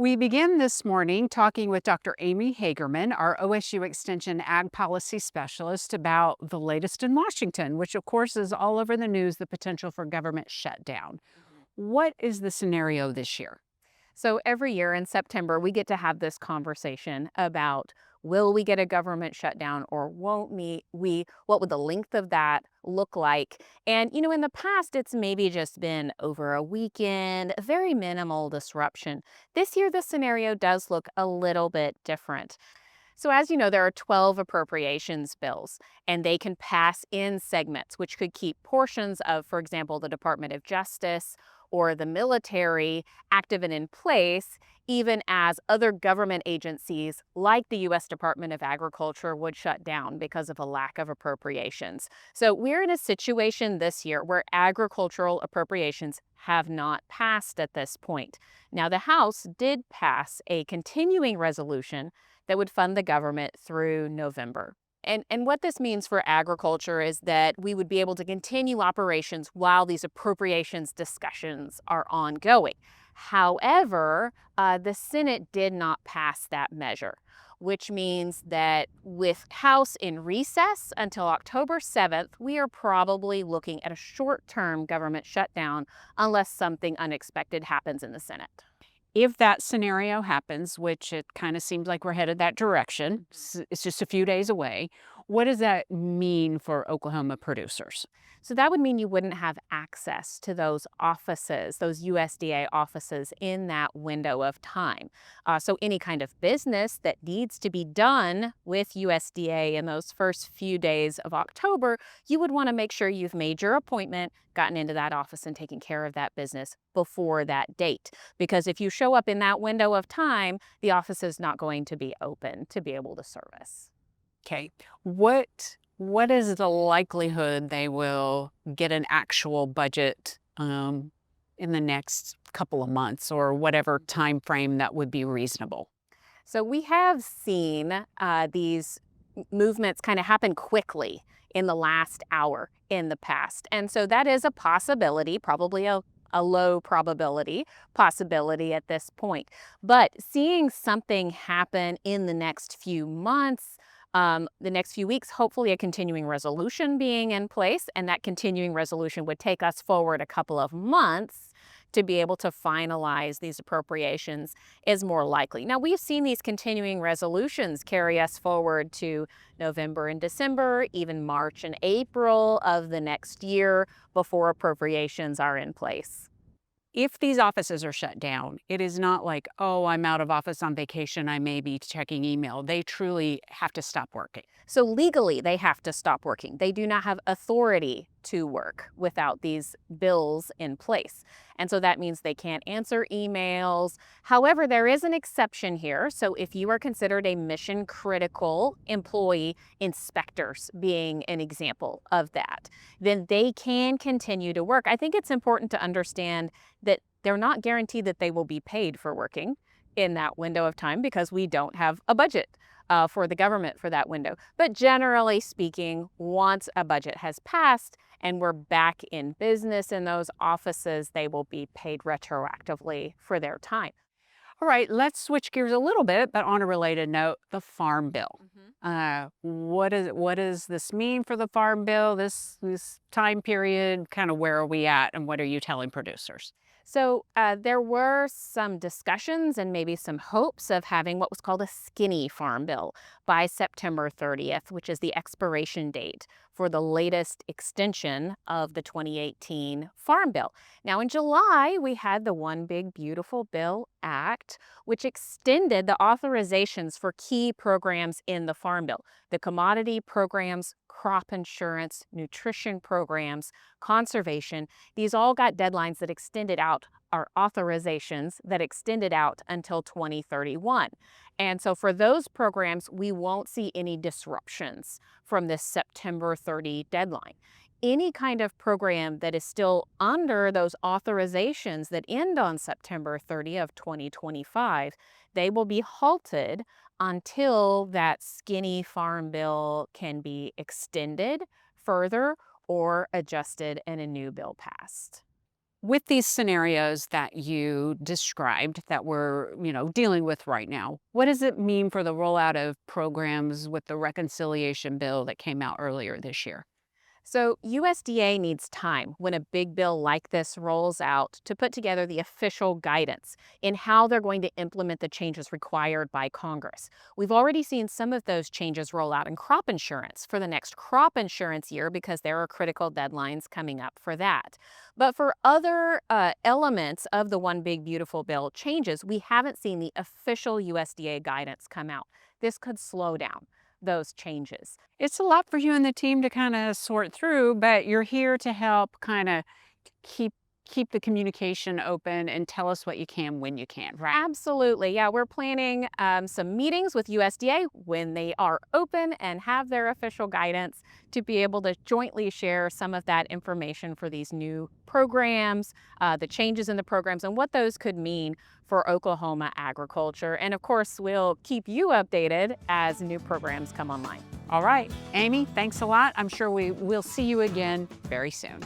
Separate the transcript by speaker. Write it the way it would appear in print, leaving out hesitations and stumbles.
Speaker 1: We begin this morning talking with Dr. Amy Hagerman, our OSU Extension Ag Policy Specialist, about the latest in Washington, which of course is all over the news, the potential for government shutdown.
Speaker 2: Mhm.
Speaker 1: What is the scenario this year?
Speaker 2: So every year in September, we get to have this conversation about will we get a government shutdown or won't we? What would the length of that look like? And, in the past, it's maybe just been over a weekend, a very minimal disruption. This year, the scenario does look a little bit different. So, as you know, there are 12 appropriations bills, and they can pass in segments, which could keep portions of, for example, the Department of Justice or the military active and in place, even as other government agencies like the U.S. Department of Agriculture would shut down because of a lack of appropriations. So, we're in a situation this year where agricultural appropriations have not passed at this point. Now, the House did pass a continuing resolution that would fund the government through November. And what this means for agriculture is that we would be able to continue operations while these appropriations discussions are ongoing. However, the Senate did not pass that measure, which means that with House in recess until October 7th, we are probably looking at a short-term government shutdown unless something unexpected happens in the Senate.
Speaker 1: If that scenario happens, which it kind of seems like we're headed that direction, it's just a few days away, what does that mean for Oklahoma producers?
Speaker 2: So that would mean you wouldn't have access to those offices, those USDA offices in that window of time. So any kind of business that needs to be done with USDA in those first few days of October, you would want to make sure you've made your appointment, gotten into that office, and taken care of that business before that date. Because if you show up in that window of time, the office is not going to be open to be able to service.
Speaker 1: Okay. What is the likelihood they will get an actual budget in the next couple of months or whatever time frame that would be reasonable?
Speaker 2: So we have seen these movements kind of happen quickly in the last hour in the past. And so that is a possibility, probably a low probability possibility at this point. But seeing something happen in the next few months, the next few weeks, hopefully a continuing resolution being in place, and that continuing resolution would take us forward a couple of months to be able to finalize these appropriations is more likely. Now, we've seen these continuing resolutions carry us forward to November and December, even March and April of the next year before appropriations are in place.
Speaker 1: If these offices are shut down, it is not like, oh, I'm out of office on vacation. I may be checking email. They truly have to stop working.
Speaker 2: So legally, they have to stop working. They do not have authority to work without these bills in place. And so that means they can't answer emails. However, there is an exception here. So if you are considered a mission critical employee, inspectors being an example of that, then they can continue to work. I think it's important to understand that they're not guaranteed that they will be paid for working in that window of time because we don't have a budget for the government for that window. But generally speaking, once a budget has passed and we're back in business in those offices, they will be paid retroactively for their time.
Speaker 1: All right, let's switch gears a little bit, but on a related note, the Farm Bill.
Speaker 2: Mhm.
Speaker 1: What does this mean for the Farm Bill? This time period, kind of where are we at, and what are you telling producers?
Speaker 2: So there were some discussions and maybe some hopes of having what was called a skinny farm bill by September 30th, which is the expiration date for the latest extension of the 2018 Farm Bill. Now, in July, we had the One Big Beautiful Bill Act, which extended the authorizations for key programs in the Farm Bill, the commodity programs, crop insurance, nutrition programs, conservation. These all got deadlines that extended out our authorizations that extended out until 2031. And so for those programs, we won't see any disruptions from this September 30 deadline. Any kind of program that is still under those authorizations that end on September 30 of 2025, they will be halted until that skinny farm bill can be extended further or adjusted and a new bill passed.
Speaker 1: With these scenarios that you described that we're, dealing with right now, what does it mean for the rollout of programs with the reconciliation bill that came out earlier this year?
Speaker 2: So, USDA needs time when a big bill like this rolls out to put together the official guidance in how they're going to implement the changes required by Congress. We've already seen some of those changes roll out in crop insurance for the next crop insurance year because there are critical deadlines coming up for that. But for other elements of the One Big Beautiful Bill changes, we haven't seen the official USDA guidance come out. This could slow down those changes.
Speaker 1: It's a lot for you and the team to kind of sort through, but you're here to help kind of keep keep the communication open and tell us what you can when you can, right?
Speaker 2: Absolutely. Yeah, we're planning some meetings with USDA when they are open and have their official guidance to be able to jointly share some of that information for these new programs, the changes in the programs, and what those could mean for Oklahoma agriculture. And of course, we'll keep you updated as new programs come online.
Speaker 1: All right. Amy, thanks a lot. I'm sure we will see you again very soon.